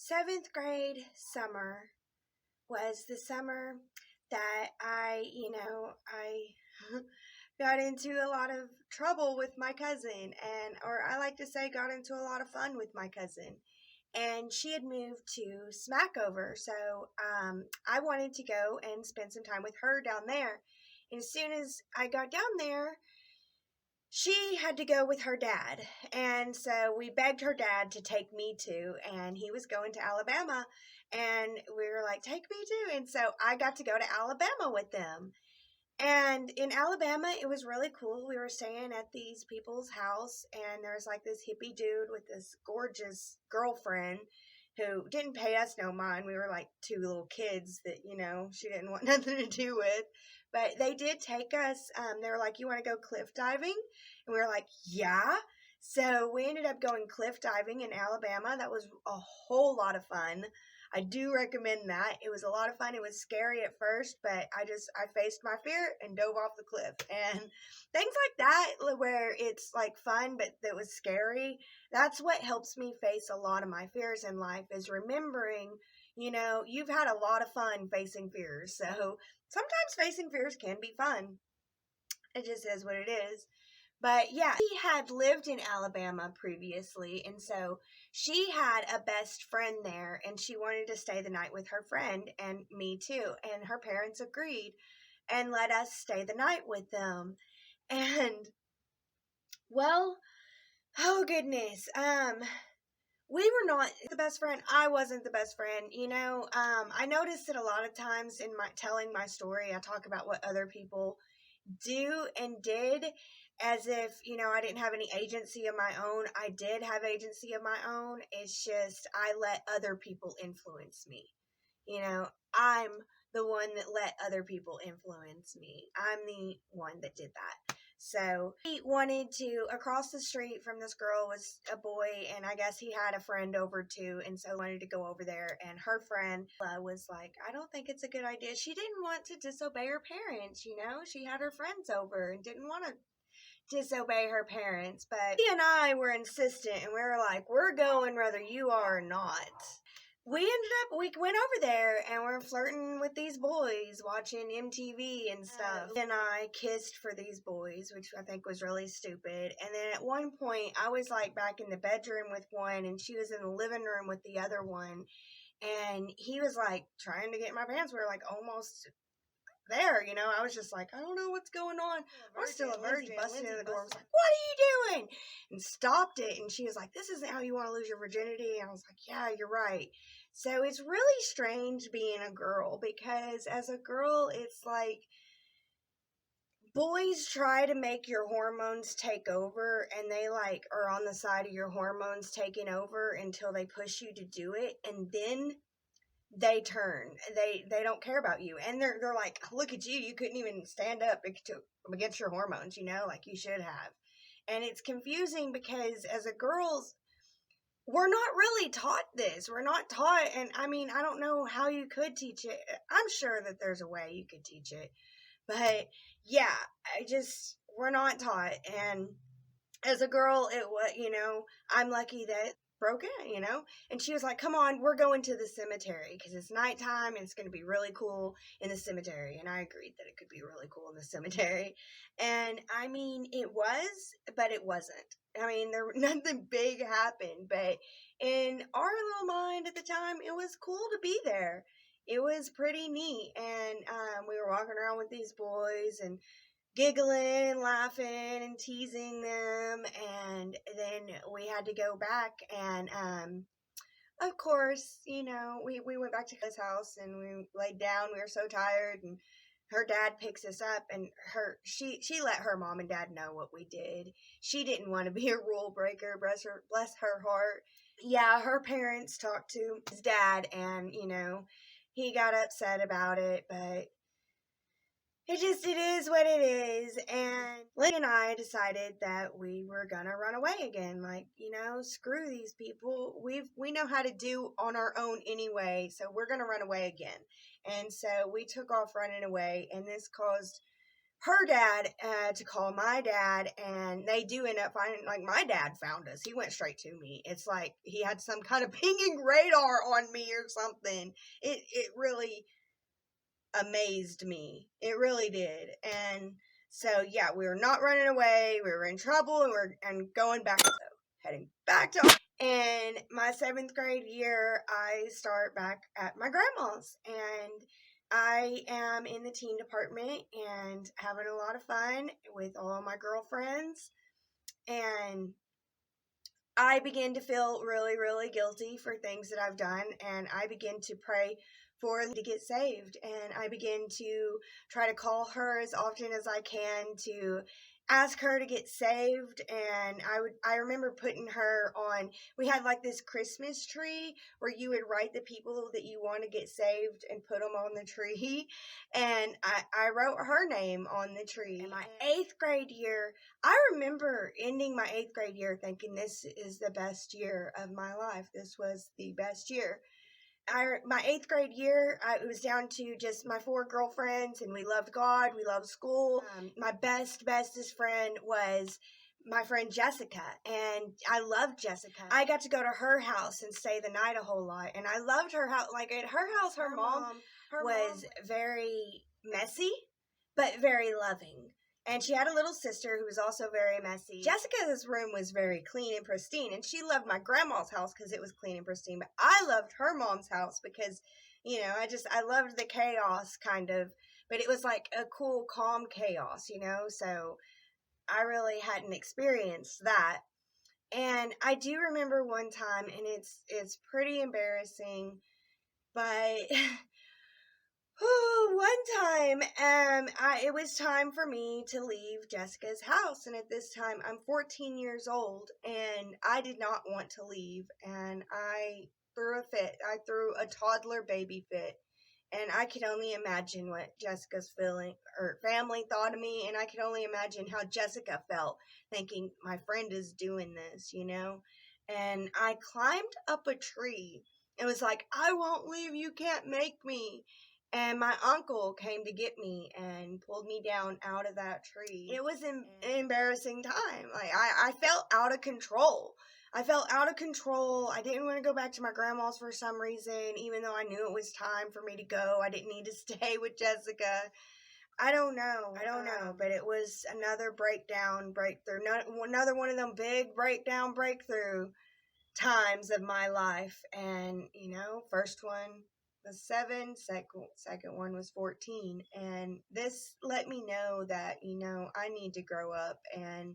Seventh grade summer was the summer that I got into a lot of trouble with my cousin, or I like to say, got into a lot of fun with my cousin. And she had moved to Smackover, so I wanted to go and spend some time with her down there. And as soon as I got down there, she had to go with her dad. And so we begged her dad to take me too. And he was going to Alabama. And we were like, take me too. And so I got to go to Alabama with them. And in Alabama, it was really cool. We were staying at these people's house, and there was like this hippie dude with this gorgeous girlfriend who didn't pay us no mind. We were like two little kids that, she didn't want nothing to do with. But they did take us. They were like, you want to go cliff diving? And we were like, yeah. So we ended up going cliff diving in Alabama. That was a whole lot of fun. I do recommend that. It was a lot of fun. It was scary at first, but I faced my fear and dove off the cliff. And things like that, where it's like fun, but that was scary. That's what helps me face a lot of my fears in life, is remembering, you've had a lot of fun facing fears. So sometimes facing fears can be fun. It just is what it is. But yeah, she had lived in Alabama previously, and so she had a best friend there, and she wanted to stay the night with her friend and me too. And her parents agreed and let us stay the night with them. And well, oh goodness, we were not the best friend. I wasn't the best friend. I noticed that a lot of times in my telling my story, I talk about what other people do and did, as if, I didn't have any agency of my own. I did have agency of my own. It's just I let other people influence me. I'm the one that let other people influence me. I'm the one that did that. So he wanted to, across the street from this girl was a boy, and I guess he had a friend over too, and so wanted to go over there. And her friend was like, I don't think it's a good idea. She didn't want to disobey her parents, she had her friends over and didn't want to disobey her parents. But he and I were insistent, and we were like, we're going whether you are or not. We went over there and we're flirting with these boys, watching MTV and stuff. And I kissed for these boys, which I think was really stupid. And then at one point, I was like back in the bedroom with one, and she was in the living room with the other one. And he was like trying to get in my pants. We were like almost there, I was just like, I don't know what's going on. I was still a virgin. Busted in the door. I was like, what are you doing? And stopped it. And she was like, this isn't how you want to lose your virginity. And I was like, yeah, you're right. So it's really strange being a girl, because as a girl, it's like boys try to make your hormones take over, and they like are on the side of your hormones taking over until they push you to do it. And then they turn. They don't care about you, and they're like, look at you couldn't even stand up against your hormones, like you should have. And it's confusing, because as a girls, we're not really taught this. We're not taught, and I mean, I don't know how you could teach it. I'm sure that there's a way you could teach it, but yeah, we're not taught. And as a girl, it was, I'm lucky that broke in, and she was like, come on, we're going to the cemetery because it's nighttime and it's going to be really cool in the cemetery. And I agreed that it could be really cool in the cemetery. And I mean, it was, but it wasn't. I mean, nothing big happened, but in our little mind at the time, it was cool to be there. It was pretty neat. And we were walking around with these boys and giggling and laughing and teasing them. And then we had to go back, and of course, we went back to his house and we laid down. We were so tired, and her dad picks us up, and she let her mom and dad know what we did. She didn't want to be a rule breaker, bless her heart. Yeah, her parents talked to his dad, and he got upset about it, but it is what it is. And Lynn and I decided that we were gonna run away again. Like, screw these people. We know how to do on our own anyway, so we're gonna run away again. And so we took off running away, and this caused her dad to call my dad, and they do end up finding, like, my dad found us. He went straight to me. It's like he had some kind of pinging radar on me or something. It really amazed me. It really did. And so yeah, we were not running away. We were in trouble, and we're going back. So heading back to in my 7th grade year, I start back at my grandma's, and I am in the teen department and having a lot of fun with all my girlfriends. And I begin to feel really, really guilty for things that I've done, and I begin to pray for to get saved. And I begin to try to call her as often as I can to ask her to get saved. And I remember putting her on, we had like this Christmas tree where you would write the people that you want to get saved and put them on the tree. And I wrote her name on the tree. In my 8th grade year, I remember ending my 8th grade year thinking this is the best year of my life. This was the best year. My 8th grade year, it was down to just my 4 girlfriends, and we loved God, we loved school. My bestest friend was my friend Jessica, and I loved Jessica. I got to go to her house and stay the night a whole lot, and I loved her house. Like, at her house, her mom was very messy, but very loving. And she had a little sister who was also very messy. Jessica's room was very clean and pristine, and she loved my grandma's house because it was clean and pristine. But I loved her mom's house because, I loved the chaos, kind of. But it was like a cool, calm chaos, So I really hadn't experienced that. And I do remember one time, and it's pretty embarrassing, but one time, it was time for me to leave Jessica's house, and at this time, I'm 14 years old, and I did not want to leave, and I threw a fit. I threw a toddler baby fit, and I could only imagine what Jessica's family thought of me, and I could only imagine how Jessica felt, thinking, my friend is doing this, and I climbed up a tree. It was like, I won't leave, you can't make me. And my uncle came to get me and pulled me down out of that tree. It was an embarrassing time. Like, I felt out of control. I felt out of control. I didn't want to go back to my grandma's for some reason, even though I knew it was time for me to go. I didn't need to stay with Jessica. I don't know, but it was another breakthrough. Another one of them big breakthrough times of my life. And, first one was 7, second one was 14. And this let me know that, I need to grow up. And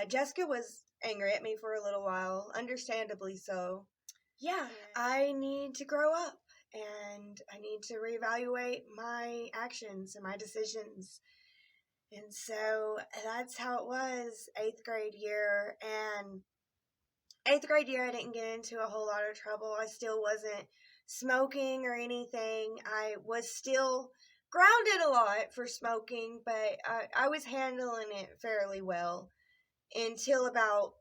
Jessica was angry at me for a little while, understandably so. Yeah, I need to grow up, and I need to reevaluate my actions and my decisions. And so that's how it was 8th grade year. And 8th grade year, I didn't get into a whole lot of trouble. I still wasn't smoking or anything. I was still grounded a lot for smoking, but I was handling it fairly well until about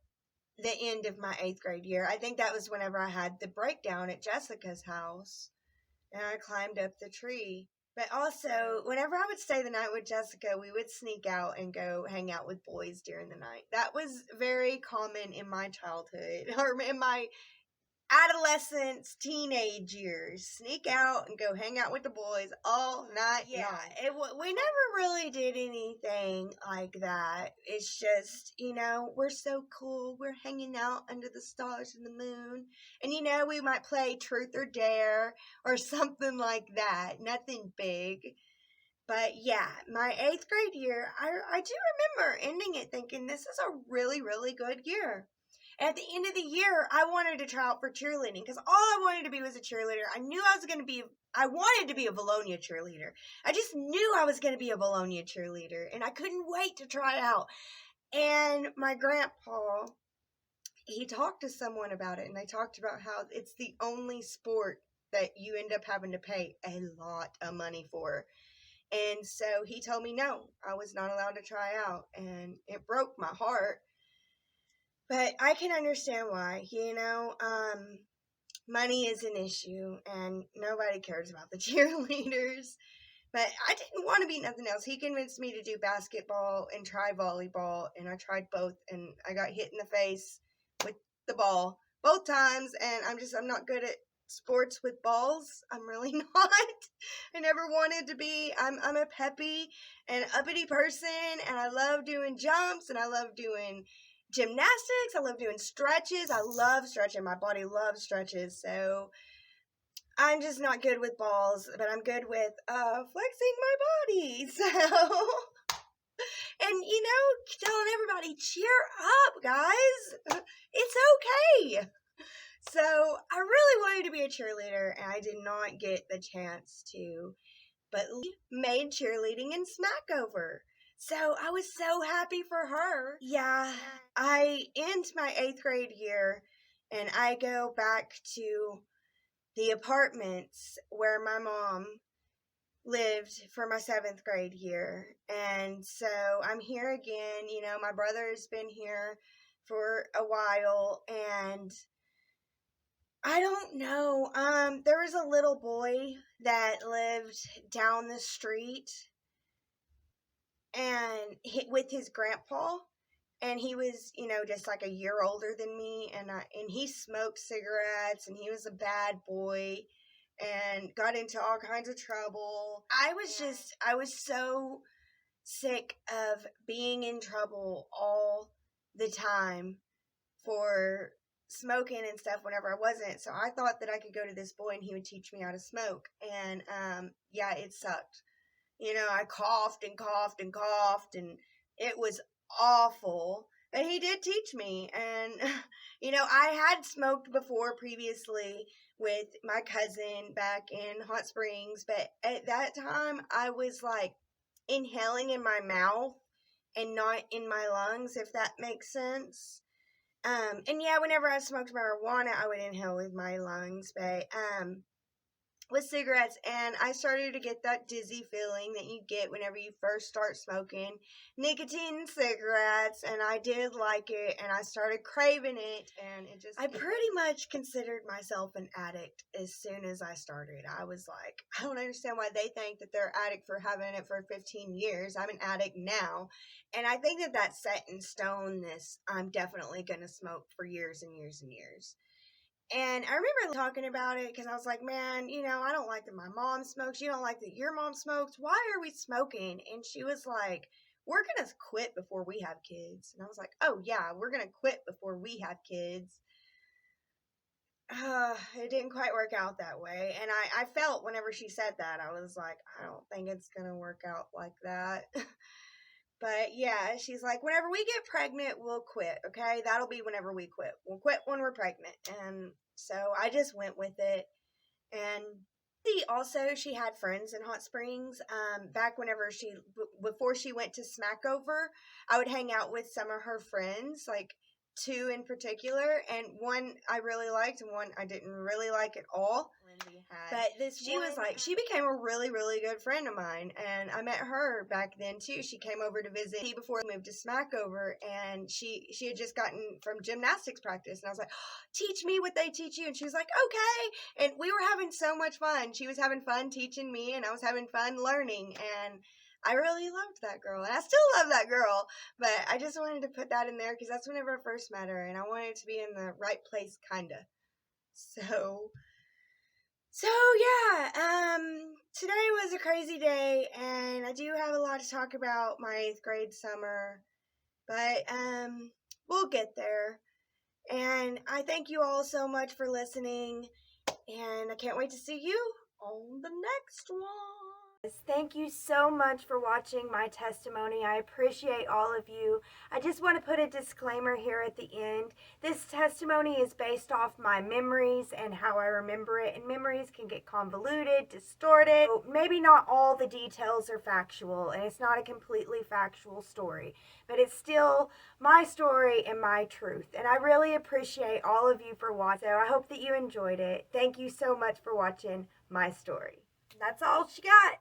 the end of my 8th grade year. I think that was whenever I had the breakdown at Jessica's house, and I climbed up the tree. But also, whenever I would stay the night with Jessica, we would sneak out and go hang out with boys during the night. That was very common in my childhood, or in my adolescence, teenage years. Sneak out and go hang out with the boys all night long. We never really did anything like that. It's just, we're so cool. We're hanging out under the stars and the moon. And, we might play Truth or Dare or something like that. Nothing big. But yeah, my 8th grade year, I do remember ending it thinking this is a really, really good year. At the end of the year, I wanted to try out for cheerleading because all I wanted to be was a cheerleader. I knew I wanted to be a Bologna cheerleader. I just knew I was going to be a Bologna cheerleader, and I couldn't wait to try out. And my grandpa, he talked to someone about it, and they talked about how it's the only sport that you end up having to pay a lot of money for. And so he told me no, I was not allowed to try out, and it broke my heart. But I can understand why, money is an issue, and nobody cares about the cheerleaders. But I didn't want to be nothing else. He convinced me to do basketball and try volleyball, and I tried both, and I got hit in the face with the ball both times, and I'm not good at sports with balls. I'm really not. I never wanted to be. I'm a peppy and uppity person, and I love doing jumps, and I love doing gymnastics. I love doing stretches. I love stretching. My body loves stretches, so I'm just not good with balls, but I'm good with flexing my body. So, and telling everybody, cheer up, guys. It's okay. So, I really wanted to be a cheerleader, and I did not get the chance to. But Lee made cheerleading in Smackover. So, I was so happy for her. Yeah, I end my 8th grade year, and I go back to the apartments where my mom lived for my 7th grade year. And so I'm here again. My brother's been here for a while, and I don't know. There was a little boy that lived down the street and with his grandpa, and he was, just like a year older than me, and he smoked cigarettes, and he was a bad boy, and got into all kinds of trouble. I was so sick of being in trouble all the time for smoking and stuff whenever I wasn't. So I thought that I could go to this boy and he would teach me how to smoke. And yeah, it sucked. I coughed and coughed and coughed, and it was awful. But he did teach me. And, I had smoked before previously with my cousin back in Hot Springs. But at that time, I was like inhaling in my mouth and not in my lungs, if that makes sense. And yeah, whenever I smoked marijuana, I would inhale with my lungs. But, with cigarettes, and I started to get that dizzy feeling that you get whenever you first start smoking nicotine cigarettes, and I did like it, and I started craving it, and I pretty much considered myself an addict as soon as I started. I was like, I don't understand why they think that they're addict for having it for 15 years. I'm an addict now, and I think that that's set in stone. I'm definitely going to smoke for years and years and years. And I remember talking about it because I was like, man, I don't like that my mom smokes. You don't like that your mom smokes. Why are we smoking? And she was like, we're going to quit before we have kids. And I was like, oh, yeah, we're going to quit before we have kids. It didn't quite work out that way. And I felt whenever she said that, I was like, I don't think it's going to work out like that. But yeah, she's like, whenever we get pregnant, we'll quit, okay? That'll be whenever we quit. We'll quit when we're pregnant. And so I just went with it. And she had friends in Hot Springs. Back before she went to Smackover, I would hang out with some of her friends, like 2 in particular, and one I really liked and one I didn't really like at all. But she became a really, really good friend of mine, and I met her back then too. She came over to visit me before I moved to Smackover, and she had just gotten from gymnastics practice, and I was like, teach me what they teach you, and she was like, okay, and we were having so much fun. She was having fun teaching me, and I was having fun learning, and I really loved that girl, and I still love that girl, but I just wanted to put that in there because that's whenever I first met her, and I wanted to be in the right place, kinda. So yeah, today was a crazy day, and I do have a lot to talk about my 8th grade summer, but we'll get there. And I thank you all so much for listening, and I can't wait to see you on the next one. Thank you so much for watching my testimony. I appreciate all of you. I just want to put a disclaimer here at the end. This testimony is based off my memories and how I remember it, and memories can get convoluted, distorted. So maybe not all the details are factual, and it's not a completely factual story, but it's still my story and my truth. And I really appreciate all of you for watching. So I hope that you enjoyed it. Thank you so much for watching my story. That's all she got.